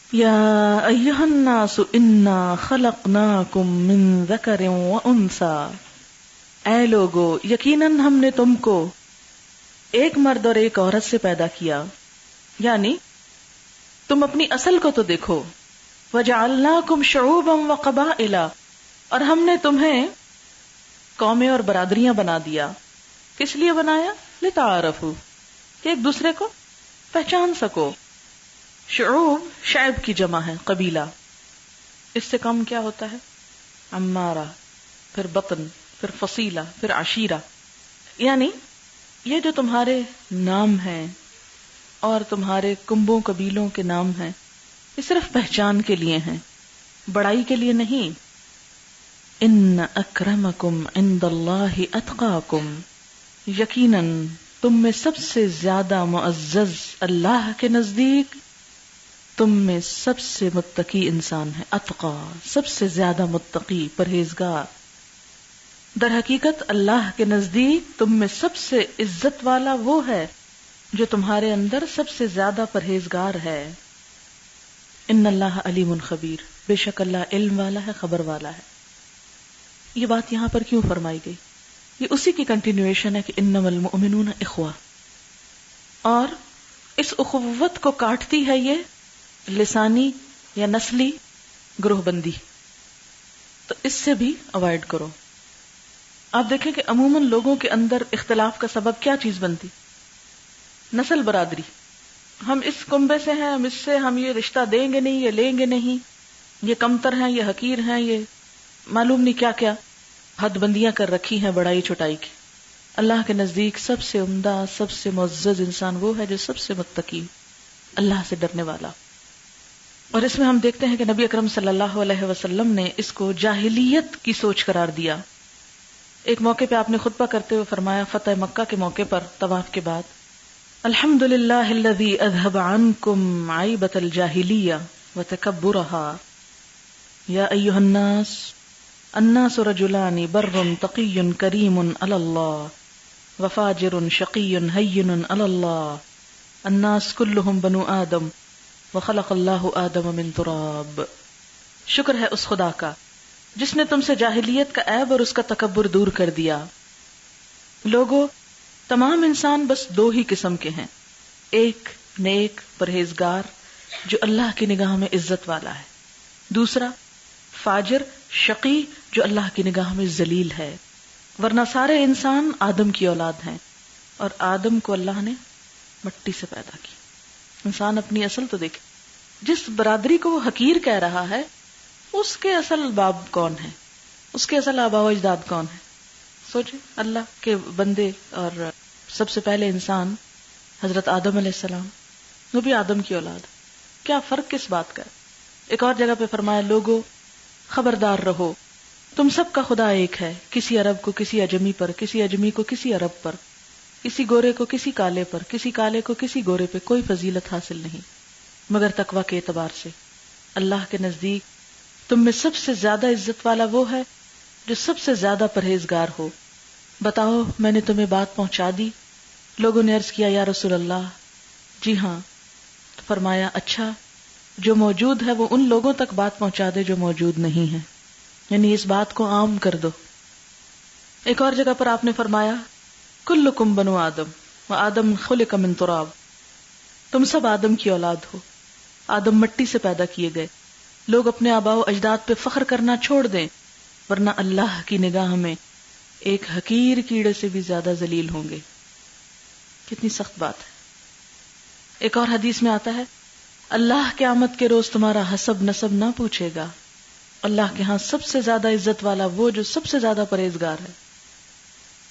یا ایھا الناس انا خلقناکم من ذکر و انثی، اے لوگو یقیناً ہم نے تم کو ایک مرد اور ایک عورت سے پیدا کیا، یعنی تم اپنی اصل کو تو دیکھو. وجعلناکم شعوبا وقبائل، اور ہم نے تمہیں قومیں اور برادریاں بنا دیا. کس لیے بنایا؟ لتعارفوا، کہ ایک دوسرے کو پہچان سکو. شعوب شعب کی جمع ہے، قبیلہ. اس سے کم کیا ہوتا ہے؟ عمارہ، پھر بطن، پھر فصیلہ، پھر عشیرہ. یعنی یہ جو تمہارے نام ہیں اور تمہارے کنبوں قبیلوں کے نام ہیں، یہ صرف پہچان کے لیے ہیں، بڑائی کے لیے نہیں. ان اکرمکم عند اللہ اتقاکم، یقیناً تم میں سب سے زیادہ معزز اللہ کے نزدیک تم میں سب سے متقی انسان ہے. اتقا، سب سے زیادہ متقی، پرہیزگار. در حقیقت اللہ کے نزدیک تم میں سب سے عزت والا وہ ہے جو تمہارے اندر سب سے زیادہ پرہیزگار ہے. ان اللہ علیم خبیر، بے شک اللہ علم والا ہے، خبر والا ہے. یہ بات یہاں پر کیوں فرمائی گئی؟ یہ اسی کی کنٹینیویشن ہے کہ انما المؤمنون اخوہ، اور اس اخوت کو کاٹتی ہے یہ لسانی یا نسلی گروہ بندی. تو اس سے بھی اوائڈ کرو. آپ دیکھیں کہ عموماً لوگوں کے اندر اختلاف کا سبب کیا چیز بنتی؟ نسل برادری. ہم اس کنبے سے ہیں، ہم یہ رشتہ دیں گے نہیں، یہ لیں گے نہیں، یہ کمتر ہیں، یہ حقیر ہیں، یہ معلوم نہیں کیا کیا حد بندیاں کر رکھی ہیں بڑائی چھوٹائی کی. اللہ کے نزدیک سب سے عمدہ، سب سے معزز انسان وہ ہے جو سب سے متقی، اللہ سے ڈرنے والا. اور اس میں ہم دیکھتے ہیں کہ نبی اکرم صلی اللہ علیہ وسلم نے اس کو جاہلیت کی سوچ قرار دیا. ایک موقع پہ آپ نے خطبہ کرتے ہوئے فرمایا، فتح مکہ کے موقع پر طواف کے بعد، الحمدللہ الذی اذھب عنکم عیبۃ الجاہلیہ وتکبرھا، یا ایھا الناس رجلان بر تقی کریم علی اللہ وفاجر شقی ہین علی اللہ، الناس کلہم بنو آدم وخلق اللہ آدم من تراب. شکر ہے اس خدا کا جس نے تم سے جاہلیت کا عیب اور اس کا تکبر دور کر دیا. لوگو، تمام انسان بس دو ہی قسم کے ہیں، ایک نیک پرہیزگار جو اللہ کی نگاہ میں عزت والا ہے، دوسرا فاجر شقی جو اللہ کی نگاہ میں ذلیل ہے. ورنہ سارے انسان آدم کی اولاد ہیں، اور آدم کو اللہ نے مٹی سے پیدا کی. انسان اپنی اصل تو دیکھے. جس برادری کو وہ حقیر کہہ رہا ہے اس کے اصل باب کون ہے، اس کے اصل آباء و اجداد کون ہے؟ سوچیں، اللہ کے بندے اور سب سے پہلے انسان حضرت آدم علیہ السلام، وہ بھی آدم کی اولاد. کیا فرق کس بات کا ہے؟ ایک اور جگہ پہ فرمایا، لوگو خبردار رہو، تم سب کا خدا ایک ہے، کسی عرب کو کسی اجمی پر، کسی اجمی کو کسی عرب پر، کسی گورے کو کسی کالے پر، کسی کالے کو کسی گورے پہ کوئی فضیلت حاصل نہیں مگر تقویٰ کے اعتبار سے. اللہ کے نزدیک تم میں سب سے زیادہ عزت والا وہ ہے جو سب سے زیادہ پرہیزگار ہو. بتاؤ میں نے تمہیں بات پہنچا دی؟ لوگوں نے عرض کیا، یا رسول اللہ جی ہاں. تو فرمایا، اچھا جو موجود ہے وہ ان لوگوں تک بات پہنچا دے جو موجود نہیں ہیں، یعنی اس بات کو عام کر دو. ایک اور جگہ پر آپ نے فرمایا، کلکم بنو آدم وآدم خلق من تراب، تم سب آدم کی اولاد ہو، آدم مٹی سے پیدا کیے گئے. لوگ اپنے آباء و اجداد پہ فخر کرنا چھوڑ دیں، ورنہ اللہ کی نگاہ میں ایک حقیر کیڑے سے بھی زیادہ ذلیل ہوں گے. کتنی سخت بات ہے. ایک اور حدیث میں آتا ہے، اللہ قیامت کے روز تمہارا حسب نسب نہ پوچھے گا. اللہ کے ہاں سب سے زیادہ عزت والا وہ جو سب سے زیادہ پرہیزگار ہے.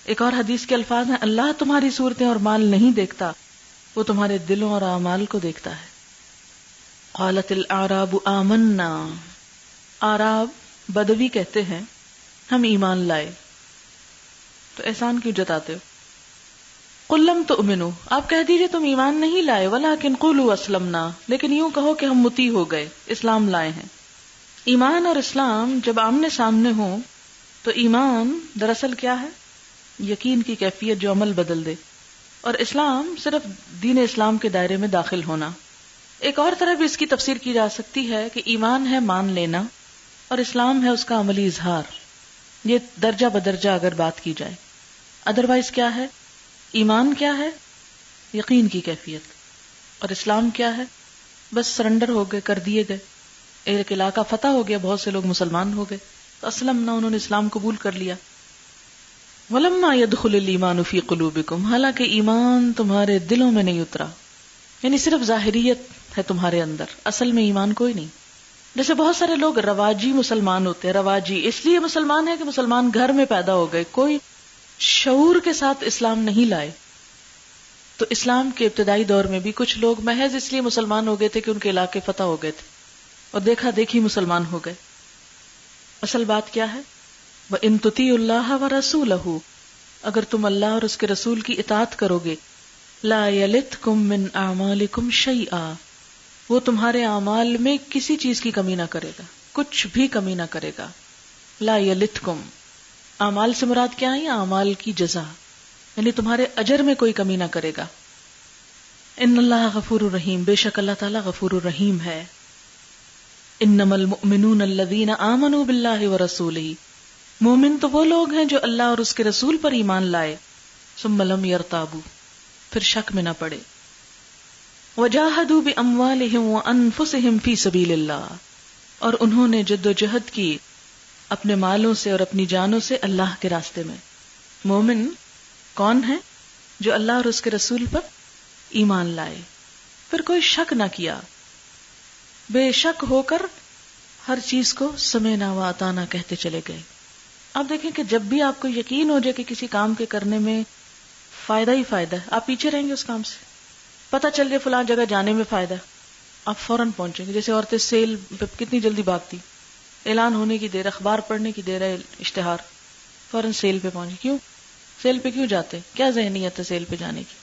ایک اور حدیث کے الفاظ ہیں، اللہ تمہاری صورتیں اور مال نہیں دیکھتا، وہ تمہارے دلوں اور اعمال کو دیکھتا ہے. قالت الاعراب آمنا، اعراب بدوی کہتے ہیں ہم ایمان لائے. تو احسان کیوں جتاتے ہو؟ قل لم تؤمنوا، آپ کہہ دیجئے تم ایمان نہیں لائے، ولکن قولوا اسلمنا، لیکن یوں کہو کہ ہم مطیع ہو گئے، اسلام لائے ہیں. ایمان اور اسلام جب آمنے سامنے ہوں تو ایمان دراصل کیا ہے؟ یقین کی کیفیت جو عمل بدل دے، اور اسلام صرف دین اسلام کے دائرے میں داخل ہونا. ایک اور طرح بھی اس کی تفسیر کی جا سکتی ہے کہ ایمان ہے مان لینا اور اسلام ہے اس کا عملی اظہار. یہ درجہ بدرجہ اگر بات کی جائے. ادروائز کیا ہے؟ ایمان کیا ہے؟ یقین کی کیفیت. اور اسلام کیا ہے؟ بس سرنڈر ہو گئے، کر دیے گئے. ایک علاقہ فتح ہو گیا، بہت سے لوگ مسلمان ہو گئے تو اسلمنا، انہوں نے اسلام قبول کر لیا. وَلَمَّا يَدْخُلِ الْإِيمَانُ فِي قُلُوبِكُمْ، حالانکہ ایمان تمہارے دلوں میں نہیں اترا. یعنی صرف ظاہریت ہے تمہارے اندر، اصل میں ایمان کوئی نہیں. جیسے بہت سارے لوگ رواجی مسلمان ہوتے ہیں. رواجی اس لیے مسلمان ہے کہ مسلمان گھر میں پیدا ہو گئے، کوئی شعور کے ساتھ اسلام نہیں لائے. تو اسلام کے ابتدائی دور میں بھی کچھ لوگ محض اس لیے مسلمان ہو گئے تھے کہ ان کے علاقے فتح ہو گئے تھے اور دیکھا دیکھی مسلمان ہو گئے. اصل بات کیا ہے؟ وَإِن تُطِيعُوا اللَّهَ وَرَسُولَهُ، اگر تم اللہ اور اس کے رسول کی اطاعت کرو گے، لَا يَلِتْكُم مِّنْ أَعْمَالِكُمْ شَيْئًا، وہ تمہارے اعمال میں کسی چیز کی کمی نہ کرے گا، کچھ بھی کمی نہ کرے گا. لا یلتکم، اعمال سے مراد کیا ہے؟ اعمال کی جزا، یعنی تمہارے اجر میں کوئی کمی نہ کرے گا. ان اللہ غفور الرحیم، بے شک اللہ تعالیٰ غفور الرحیم ہے. انما المؤمنون الذین آمنوا باللہ ورسولہ، مومن تو وہ لوگ ہیں جو اللہ اور اس کے رسول پر ایمان لائے. ثم لم یرتابوا، پھر شک میں نہ پڑے. وجاہدوا باموالہم وانفسہم فی سبیل اللہ، اور انہوں نے جد و جہد کی اپنے مالوں سے اور اپنی جانوں سے اللہ کے راستے میں. مومن کون ہے؟ جو اللہ اور اس کے رسول پر ایمان لائے، پھر کوئی شک نہ کیا، بے شک ہو کر ہر چیز کو سمعنا و اطعنا کہتے چلے گئے. آپ دیکھیں کہ جب بھی آپ کو یقین ہو جائے کہ کسی کام کے کرنے میں فائدہ ہی فائدہ ہے، آپ پیچھے رہیں گے اس کام سے. پتہ چل جائے فلاں جگہ جانے میں فائدہ ہے، آپ فوراً پہنچیں گے. جیسے عورتیں سیل پہ کتنی جلدی بھاگتی، اعلان ہونے کی دیر، اخبار پڑھنے کی دیر ہے، اشتہار، فوراً سیل پہ پہنچے. کیوں سیل پہ کیوں جاتے؟ کیا ذہنیت ہے سیل پہ جانے کی؟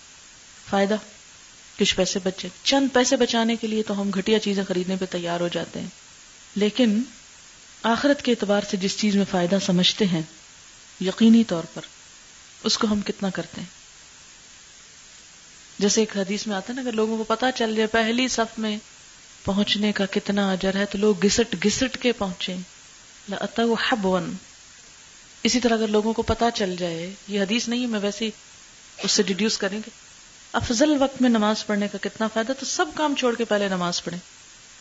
فائدہ، کچھ پیسے بچے. چند پیسے بچانے کے لیے تو ہم گھٹیا چیزیں خریدنے پہ تیار ہو جاتے ہیں، لیکن آخرت کے اعتبار سے جس چیز میں فائدہ سمجھتے ہیں یقینی طور پر، اس کو ہم کتنا کرتے ہیں. جیسے ایک حدیث میں آتا ہے نا، اگر لوگوں کو پتا چل جائے پہلی صف میں پہنچنے کا کتنا اجر ہے تو لوگ گھسٹ گھسٹ کے پہنچیں. لَأَتَوْا حَبْوًا. اسی طرح اگر لوگوں کو پتا چل جائے، یہ حدیث نہیں ہے، میں ویسے اس سے ڈیڈیوس کریں گے، افضل وقت میں نماز پڑھنے کا کتنا فائدہ، تو سب کام چھوڑ کے پہلے نماز پڑھیں.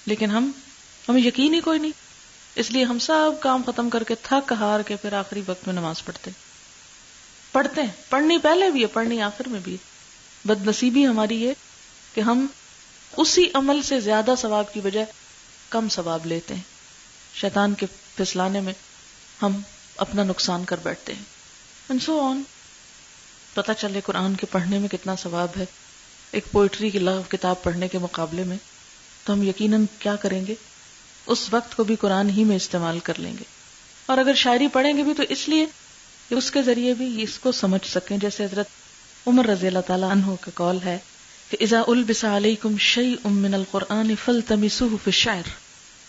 لیکن ہمیں یقین ہی کوئی نہیں، اس لیے ہم سب کام ختم کر کے تھک ہار کے پھر آخری وقت میں نماز پڑھتے ہیں. پڑھنی پہلے بھی ہے، پڑھنی آخر میں بھی ہے. بد نصیبی ہماری یہ کہ ہم اسی عمل سے زیادہ ثواب کی بجائے کم ثواب لیتے ہیں. شیطان کے پھسلانے میں ہم اپنا نقصان کر بیٹھتے ہیں. and so on. پتہ چلے قرآن کے پڑھنے میں کتنا ثواب ہے ایک پوئٹری کی لغو کتاب پڑھنے کے مقابلے میں، تو ہم یقیناً کیا کریں گے؟ اس وقت کو بھی قرآن ہی میں استعمال کر لیں گے. اور اگر شاعری پڑھیں گے بھی تو اس لیے کہ اس کے ذریعے بھی اس کو سمجھ سکیں. جیسے حضرت عمر رضی اللہ تعالیٰ عنہ کا قول ہے کہ اذا البس علیکم شیء من القرآن فالتمسوه فی الشعر،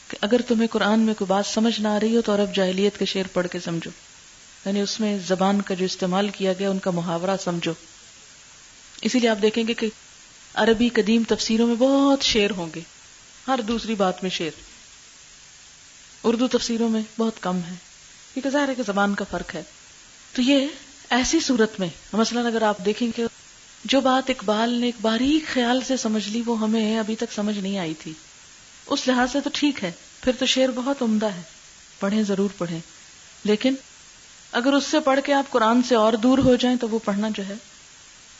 کہ اگر تمہیں قرآن میں کوئی بات سمجھ نہ آ رہی ہو تو عرب جاہلیت کے شعر پڑھ کے سمجھو، یعنی اس میں زبان کا جو استعمال کیا گیا ان کا محاورہ سمجھو. اسی لیے آپ دیکھیں گے کہ عربی قدیم تفسیروں میں بہت شعر ہوں گے، ہر دوسری بات میں شعر. اردو تفسیروں میں بہت کم ہے، کیونکہ ظاہر ہے کہ زبان کا فرق ہے. تو یہ ایسی صورت میں مثلا اگر آپ دیکھیں کہ جو بات اقبال نے ایک باریک خیال سے سمجھ لی وہ ہمیں ابھی تک سمجھ نہیں آئی تھی، اس لحاظ سے تو ٹھیک ہے، پھر تو شعر بہت عمدہ ہے، پڑھیں ضرور پڑھیں. لیکن اگر اس سے پڑھ کے آپ قرآن سے اور دور ہو جائیں تو وہ پڑھنا جو ہے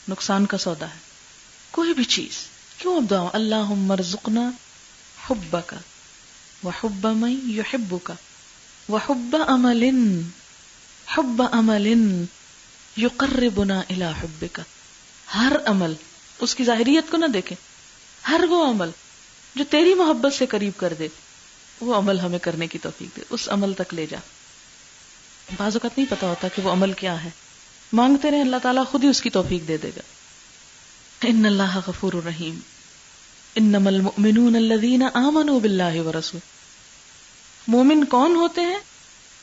نقصان کا سودا ہے. کوئی بھی چیز کیوں اب دعا اللہم ارزقنا حبک وحب من یحبک وحب عمل یقربنا الی حبک. ہر عمل، اس کی ظاہریت کو نہ دیکھیں، ہر وہ عمل جو تیری محبت سے قریب کر دے وہ عمل ہمیں کرنے کی توفیق دے، اس عمل تک لے جا. بعض اوقات نہیں پتا ہوتا کہ وہ عمل کیا ہے، مانگتے رہے اللہ تعالیٰ خود ہی اس کی توفیق دے دے گا. ان اللہ غفور الرحیم. انما المؤمنون الذین آمنوا باللہ ورسولہ. مومن کون ہوتے ہیں؟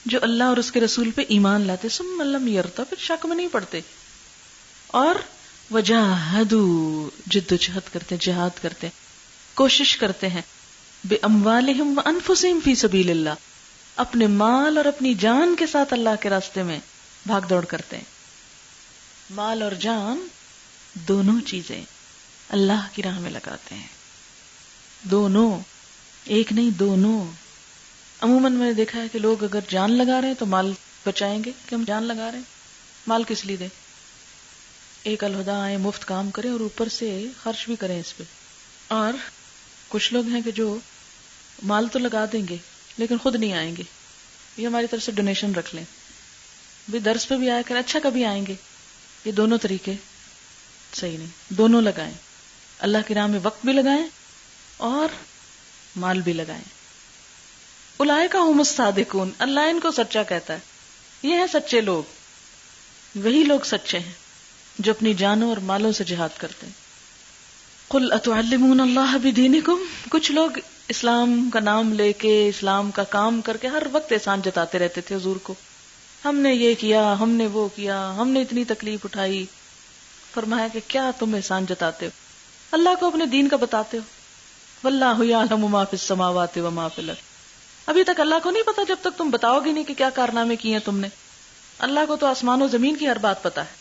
جو اللہ اور اس کے رسول پہ ایمان لاتے، ثم لم یرتاب، پھر شک میں نہیں پڑتے، اور وجاہدوا، جد و جہد کرتے، جہاد کرتے. کوشش کرتے ہیں بِأَمْوَالِهِمْ وَأَنفُسِهِمْ فِي سَبِيلِ اللَّهِ، اپنے مال اور اپنی جان کے ساتھ اللہ کے راستے میں بھاگ دوڑ کرتے ہیں. مال اور جان دونوں چیزیں اللہ کی راہ میں لگاتے ہیں. دونوں، ایک نہیں دونوں. عموماً میں نے دیکھا ہے کہ لوگ اگر جان لگا رہے ہیں تو مال بچائیں گے کہ ہم جان لگا رہے ہیں، مال کس لیے دیں؟ ایک الہدا آئے مفت کام کریں اور اوپر سے خرچ بھی کریں اس پہ. اور کچھ لوگ ہیں کہ جو مال تو لگا دیں گے لیکن خود نہیں آئیں گے، یہ ہماری طرف سے ڈونیشن رکھ لیں بھی درس پہ بھی آیا کریں، اچھا کبھی آئیں گے. یہ دونوں طریقے صحیح نہیں، دونوں لگائیں. اللہ کی راہ میں وقت بھی لگائیں اور مال بھی لگائیں. اولئک ھم الصادقون، اللہ ان کو سچا کہتا ہے. یہ ہیں سچے لوگ، وہی لوگ سچے ہیں جو اپنی جانوں اور مالوں سے جہاد کرتے ہیں. قل اتعلمون اللہ بدینکم، کچھ لوگ اسلام کا نام لے کے اسلام کا کام کر کے ہر وقت احسان جتاتے رہتے تھے حضور کو. ہم نے یہ کیا، ہم نے وہ کیا، ہم نے اتنی تکلیف اٹھائی. فرمایا کہ کیا تم احسان جتاتے ہو؟ اللہ کو اپنے دین کا بتاتے ہو. واللہ یعلم ما فی السماوات و ما فی الارض. ابھی تک اللہ کو نہیں پتا جب تک تم بتاؤ گے نہیں کہ کیا کارنامے کیے ہیں تم نے. اللہ کو تو آسمان و زمین کی ہر بات پتا ہے.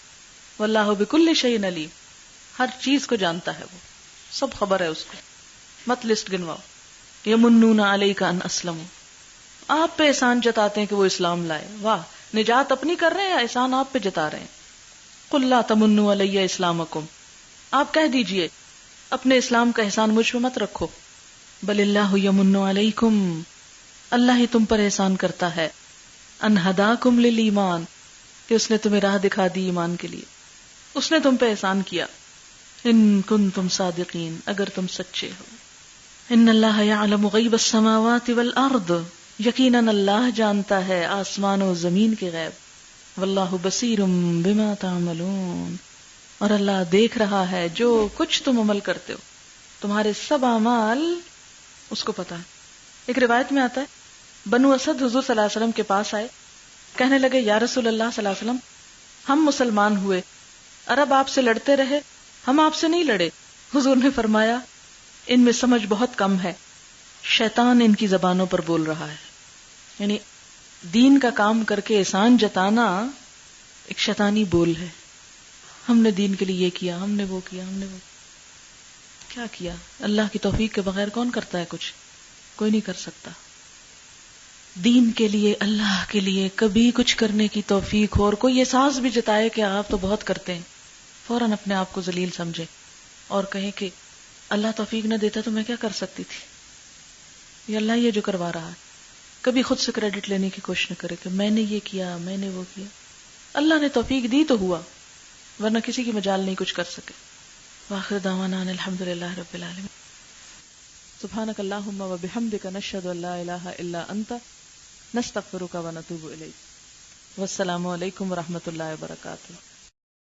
واللہ بکل شیء علیم، ہر چیز کو جانتا ہے، وہ سب خبر ہے اس کو. مت لسٹ گنواؤ. یمنون علیک ان اسلموا، آپ پہ احسان جتاتے ہیں کہ وہ اسلام لائے. واہ، نجات اپنی کر رہے ہیں یا احسان آپ پہ جتا رہے ہیں؟ قل لا تمنوا علی اسلامکم، آپ کہہ دیجئے اپنے اسلام کا احسان مجھ پہ مت رکھو. بل اللہ یمن علیکم، اللہ ہی تم پر احسان کرتا ہے. ان ہداکم للایمان، کہ اس نے تمہیں راہ دکھا دی ایمان کے لیے، اس نے تم پہ احسان کیا. ان کنتم صادقین، اگر تم سچے ہو. ان اللہ یعلم غیب السماوات والارض، یقیناً اللہ جانتا ہے آسمان و زمین کے غیب. واللہ بصیر بما تعملون، اور اللہ دیکھ رہا ہے جو کچھ تم عمل کرتے ہو، تمہارے سب اعمال اس کو پتا ہے. ایک روایت میں آتا ہے بنو اسد حضور صلی اللہ علیہ وسلم کے پاس آئے، کہنے لگے یا رسول اللہ صلی اللہ علیہ وسلم، ہم مسلمان ہوئے، عرب آپ سے لڑتے رہے، ہم آپ سے نہیں لڑے. حضور نے فرمایا ان میں سمجھ بہت کم ہے، شیطان ان کی زبانوں پر بول رہا ہے. یعنی دین کا کام کر کے احسان جتانا ایک شیطانی بول ہے. ہم نے دین کے لیے یہ کیا، ہم نے وہ کیا، ہم نے وہ کیا کیا. اللہ کی توفیق کے بغیر کون کرتا ہے کچھ؟ کوئی نہیں کر سکتا. دین کے لیے، اللہ کے لیے کبھی کچھ کرنے کی توفیق ہو اور کوئی احساس بھی جتائے کہ آپ تو بہت کرتے ہیں، فوراً اپنے آپ کو ذلیل سمجھے اور کہیں کہ اللہ توفیق نہ دیتا تو میں کیا کر سکتی تھی، یہ اللہ یہ جو کروا رہا ہے. کبھی خود سے کریڈٹ لینے کی کوشش نہ کرے کہ میں نے یہ کیا، میں نے وہ کیا. اللہ نے توفیق دی تو ہوا، ورنہ کسی کی مجال نہیں کچھ کر سکے. وآخر دعوانا ان الحمدللہ رب العالمین. سبحانک اللہم و بحمدک نشہد ان لا الہ الا انت نستغفرک و نتوب الیک. والسلام علیکم ورحمۃ اللہ وبرکاتہ.